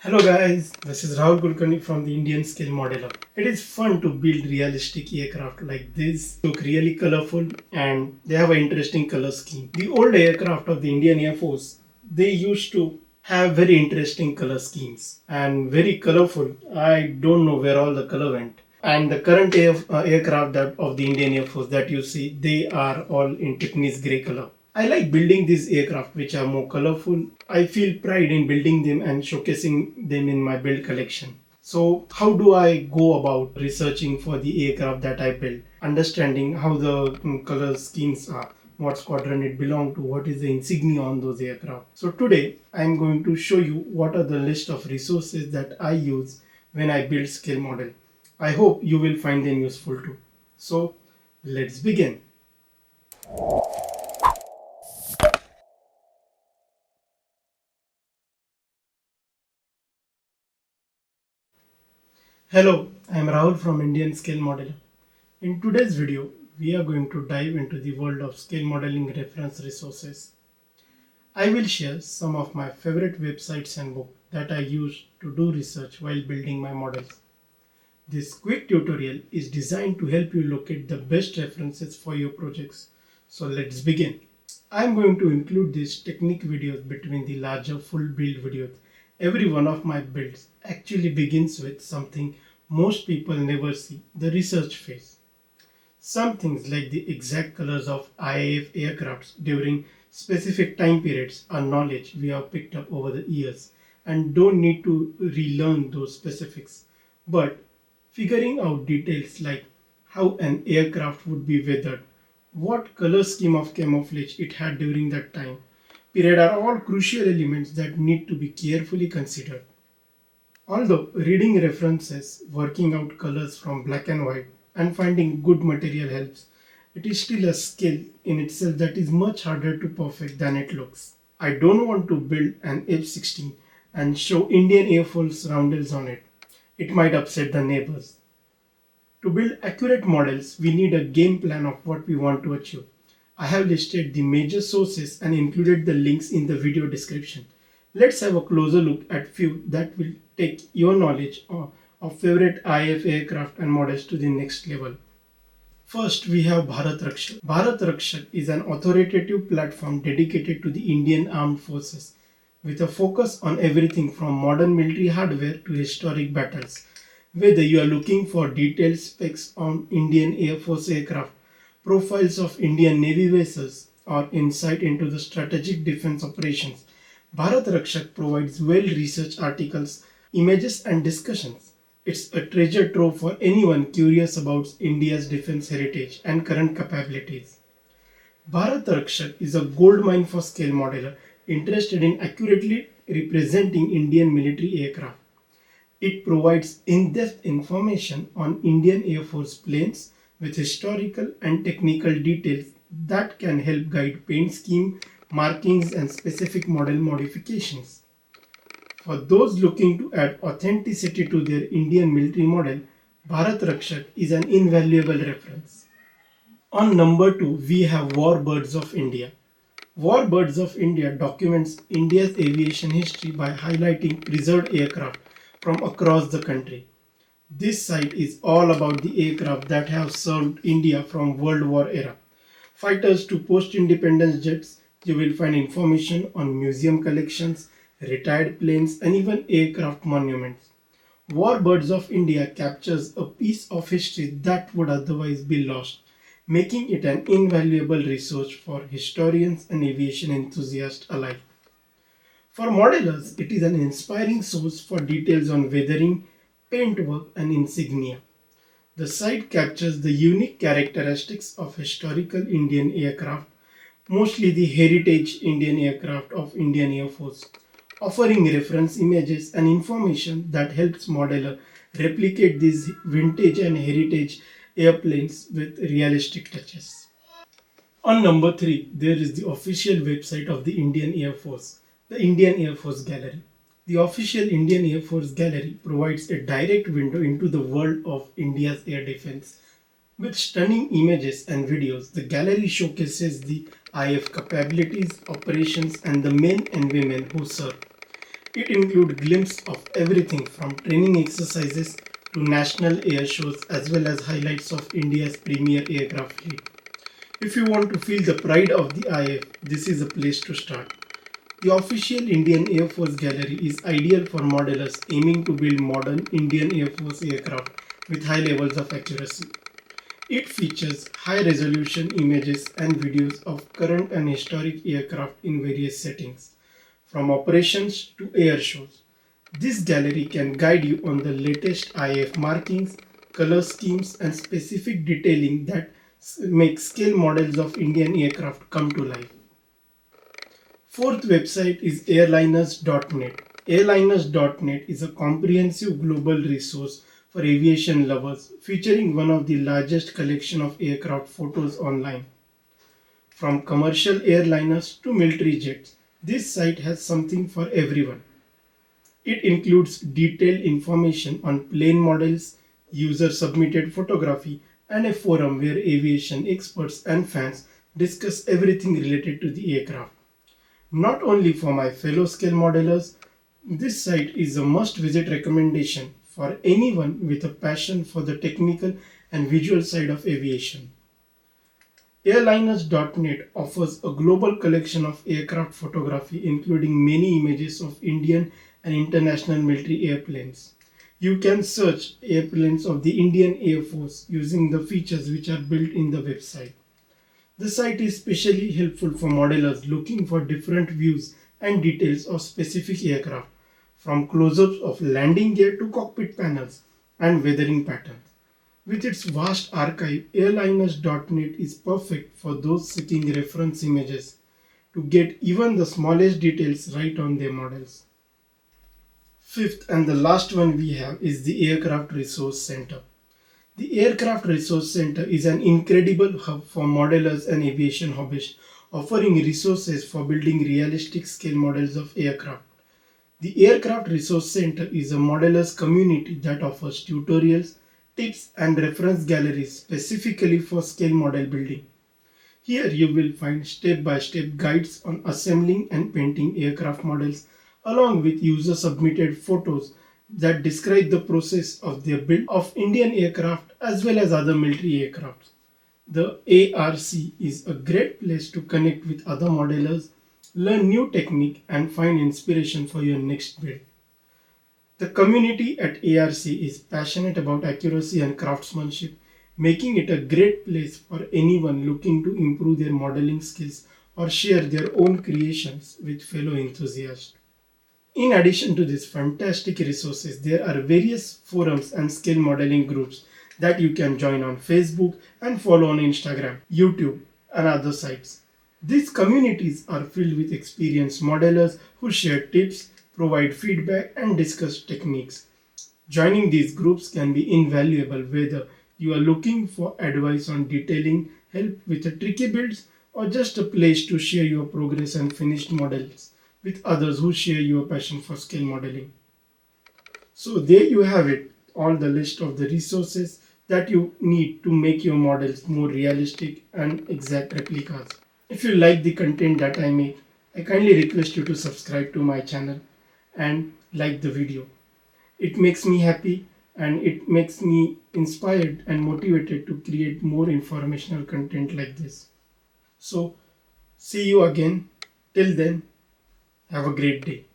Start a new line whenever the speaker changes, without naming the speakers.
Hello guys, this is Rahul Kulkarni from the Indian Scale Modeler. It is fun to build realistic aircraft like this. Look really colorful and they have an interesting color scheme. The old aircraft of the Indian Air Force, they used to have very interesting color schemes and very colorful. I don't know where all the color went. And the current aircraft of the Indian Air Force that you see, they are all in Tiffany's grey color. I like building these aircraft which are more colorful. I feel pride in building them and showcasing them in my build collection. So, how do I go about researching for the aircraft that I build? Understanding how the color schemes are, what squadron it belongs to, what is the insignia on those aircraft. So, today I am going to show you what are the list of resources that I use when I build scale model. I hope you will find them useful too. So, let's begin. Hello, I am Rahul from Indian Scale Modeler. In today's video, we are going to dive into the world of scale modeling reference resources. I will share some of my favorite websites and books that I use to do research while building my models. This quick tutorial is designed to help you locate the best references for your projects. So let's begin. I am going to include these technique videos between the larger full build videos. Every one of my builds actually begins with something most people never see, the research phase. Some things like the exact colors of IAF aircrafts during specific time periods are knowledge we have picked up over the years and don't need to relearn those specifics. But figuring out details like how an aircraft would be weathered, what color scheme of camouflage it had during that time period are all crucial elements that need to be carefully considered. Although reading references, working out colors from black and white, and finding good material helps, it is still a skill in itself that is much harder to perfect than it looks. I don't want to build an F-16 and show Indian Air Force roundels on it. It might upset the neighbors. To build accurate models, we need a game plan of what we want to achieve. I have listed the major sources and included the links in the video description. Let's have a closer look at few that will take your knowledge of favorite IF aircraft and models to the next level. First, we have Bharat Rakshak. Bharat Rakshak is an authoritative platform dedicated to the Indian Armed Forces with a focus on everything from modern military hardware to historic battles. Whether you are looking for detailed specs on Indian Air Force aircraft, profiles of Indian Navy vessels, or insight into the strategic defense operations, Bharat Rakshak provides well researched articles, images, and discussions. It's a treasure trove for anyone curious about India's defense heritage and current capabilities. Bharat Rakshak is a goldmine for scale modeler interested in accurately representing Indian military aircraft. It provides in-depth information on Indian Air Force planes with historical and technical details that can help guide paint scheme, markings, and specific model modifications. For those looking to add authenticity to their Indian military model, Bharat Rakshak is an invaluable reference. On number 2, we have Warbirds of India. Warbirds of India documents India's aviation history by highlighting preserved aircraft from across the country. This site is all about the aircraft that have served India from World War era. Fighters to post-independence jets, you will find information on museum collections, retired planes, and even aircraft monuments. Warbirds of India captures a piece of history that would otherwise be lost, making it an invaluable resource for historians and aviation enthusiasts alike. For modelers, it is an inspiring source for details on weathering, paintwork, and insignia. The site captures the unique characteristics of historical Indian aircraft, mostly the heritage Indian aircraft of Indian Air Force, offering reference images and information that helps modeler replicate these vintage and heritage airplanes with realistic touches. On number 3, there is the official website of the Indian Air Force, the Indian Air Force Gallery. The official Indian Air Force Gallery provides a direct window into the world of India's air defense. With stunning images and videos, the gallery showcases the IF capabilities, operations, and the men and women who serve. It includes glimpses of everything from training exercises to national air shows as well as highlights of India's premier aircraft fleet. If you want to feel the pride of the IF, this is a place to start. The official Indian Air Force Gallery is ideal for modelers aiming to build modern Indian Air Force aircraft with high levels of accuracy. It features high-resolution images and videos of current and historic aircraft in various settings, from operations to air shows. This gallery can guide you on the latest IF markings, color schemes, and specific detailing that make scale models of Indian aircraft come to life. Fourth website is airliners.net. Airliners.net is a comprehensive global resource for aviation lovers, featuring one of the largest collection of aircraft photos online. From commercial airliners to military jets, this site has something for everyone. It includes detailed information on plane models, user submitted photography, and a forum where aviation experts and fans discuss everything related to the aircraft. Not only for my fellow scale modelers, this site is a must visit recommendation for anyone with a passion for the technical and visual side of aviation. Airliners.net offers a global collection of aircraft photography including many images of Indian and international military airplanes. You can search airplanes of the Indian Air Force using the features which are built in the website. The site is especially helpful for modelers looking for different views and details of specific aircraft, from close-ups of landing gear to cockpit panels and weathering patterns. With its vast archive, airliners.net is perfect for those seeking reference images to get even the smallest details right on their models. Fifth and the last one we have is the Aircraft Resource Center. The Aircraft Resource Center is an incredible hub for modelers and aviation hobbyists, offering resources for building realistic scale models of aircraft. The Aircraft Resource Center is a modelers community that offers tutorials, tips, and reference galleries specifically for scale model building. Here you will find step-by-step guides on assembling and painting aircraft models along with user-submitted photos that describe the process of their build of Indian aircraft as well as other military aircraft. The ARC is a great place to connect with other modelers, learn new technique and find inspiration for your next build. The community at ARC is passionate about accuracy and craftsmanship, making it a great place for anyone looking to improve their modeling skills or share their own creations with fellow enthusiasts. In addition to these fantastic resources, there are various forums and scale modeling groups that you can join on Facebook and follow on Instagram, YouTube, and other sites. These communities are filled with experienced modelers who share tips, provide feedback, and discuss techniques. Joining these groups can be invaluable whether you are looking for advice on detailing, help with the tricky builds, or just a place to share your progress and finished models with others who share your passion for scale modeling. So there you have it, all the list of the resources that you need to make your models more realistic and exact replicas. If you like the content that I make, I kindly request you to subscribe to my channel and like the video. It makes me happy and it makes me inspired and motivated to create more informational content like this. So, see you again. Till then, have a great day.